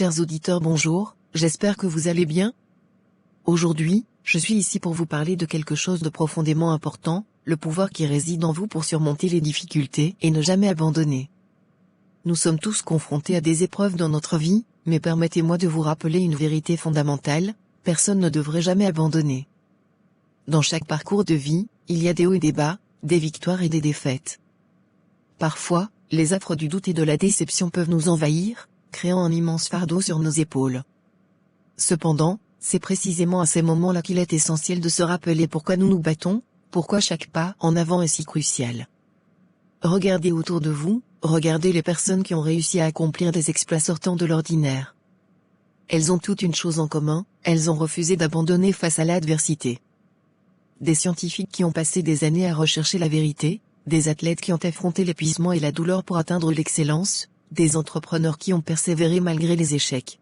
Chers auditeurs, bonjour, j'espère que vous allez bien. Aujourd'hui, je suis ici pour vous parler de quelque chose de profondément important, le pouvoir qui réside en vous pour surmonter les difficultés et ne jamais abandonner. Nous sommes tous confrontés à des épreuves dans notre vie, mais permettez-moi de vous rappeler une vérité fondamentale, personne ne devrait jamais abandonner. Dans chaque parcours de vie, il y a des hauts et des bas, des victoires et des défaites. Parfois, les affres du doute et de la déception peuvent nous envahir, créant un immense fardeau sur nos épaules. Cependant, c'est précisément à ces moments-là qu'il est essentiel de se rappeler pourquoi nous nous battons, pourquoi chaque pas en avant est si crucial. Regardez autour de vous, regardez les personnes qui ont réussi à accomplir des exploits sortant de l'ordinaire. Elles ont toutes une chose en commun, elles ont refusé d'abandonner face à l'adversité. Des scientifiques qui ont passé des années à rechercher la vérité, des athlètes qui ont affronté l'épuisement et la douleur pour atteindre l'excellence, des entrepreneurs qui ont persévéré malgré les échecs.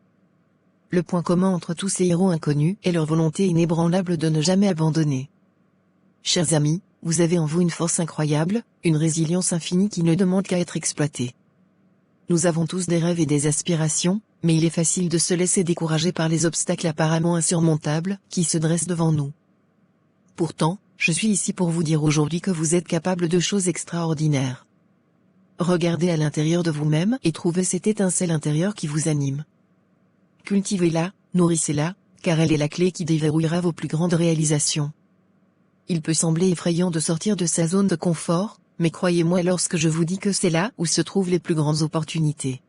Le point commun entre tous ces héros inconnus est leur volonté inébranlable de ne jamais abandonner. Chers amis, vous avez en vous une force incroyable, une résilience infinie qui ne demande qu'à être exploitée. Nous avons tous des rêves et des aspirations, mais il est facile de se laisser décourager par les obstacles apparemment insurmontables qui se dressent devant nous. Pourtant, je suis ici pour vous dire aujourd'hui que vous êtes capable de choses extraordinaires. Regardez à l'intérieur de vous-même et trouvez cette étincelle intérieure qui vous anime. Cultivez-la, nourrissez-la, car elle est la clé qui déverrouillera vos plus grandes réalisations. Il peut sembler effrayant de sortir de sa zone de confort, mais croyez-moi lorsque je vous dis que c'est là où se trouvent les plus grandes opportunités.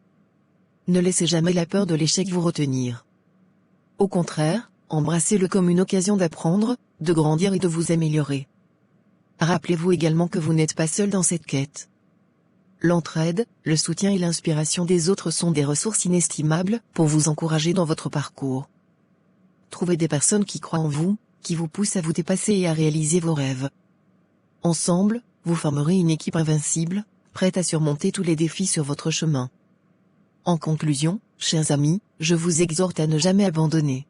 Ne laissez jamais la peur de l'échec vous retenir. Au contraire, embrassez-le comme une occasion d'apprendre, de grandir et de vous améliorer. Rappelez-vous également que vous n'êtes pas seul dans cette quête. L'entraide, le soutien et l'inspiration des autres sont des ressources inestimables pour vous encourager dans votre parcours. Trouvez des personnes qui croient en vous, qui vous poussent à vous dépasser et à réaliser vos rêves. Ensemble, vous formerez une équipe invincible, prête à surmonter tous les défis sur votre chemin. En conclusion, chers amis, je vous exhorte à ne jamais abandonner.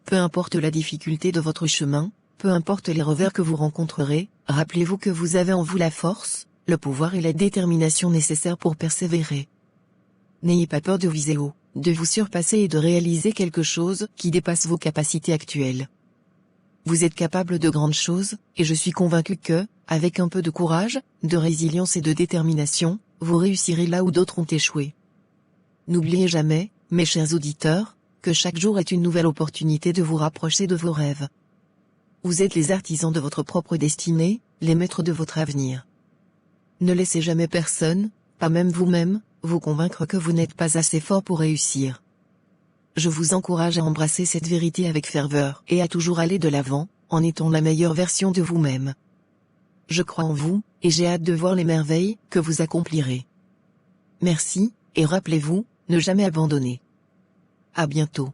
Peu importe la difficulté de votre chemin, peu importe les revers que vous rencontrerez, rappelez-vous que vous avez en vous la force, le pouvoir et la détermination nécessaires pour persévérer. N'ayez pas peur de viser haut, de vous surpasser et de réaliser quelque chose qui dépasse vos capacités actuelles. Vous êtes capable de grandes choses, et je suis convaincu que, avec un peu de courage, de résilience et de détermination, vous réussirez là où d'autres ont échoué. N'oubliez jamais, mes chers auditeurs, que chaque jour est une nouvelle opportunité de vous rapprocher de vos rêves. Vous êtes les artisans de votre propre destinée, les maîtres de votre avenir. Ne laissez jamais personne, pas même vous-même, vous convaincre que vous n'êtes pas assez fort pour réussir. Je vous encourage à embrasser cette vérité avec ferveur et à toujours aller de l'avant, en étant la meilleure version de vous-même. Je crois en vous, et j'ai hâte de voir les merveilles que vous accomplirez. Merci, et rappelez-vous, ne jamais abandonner. À bientôt.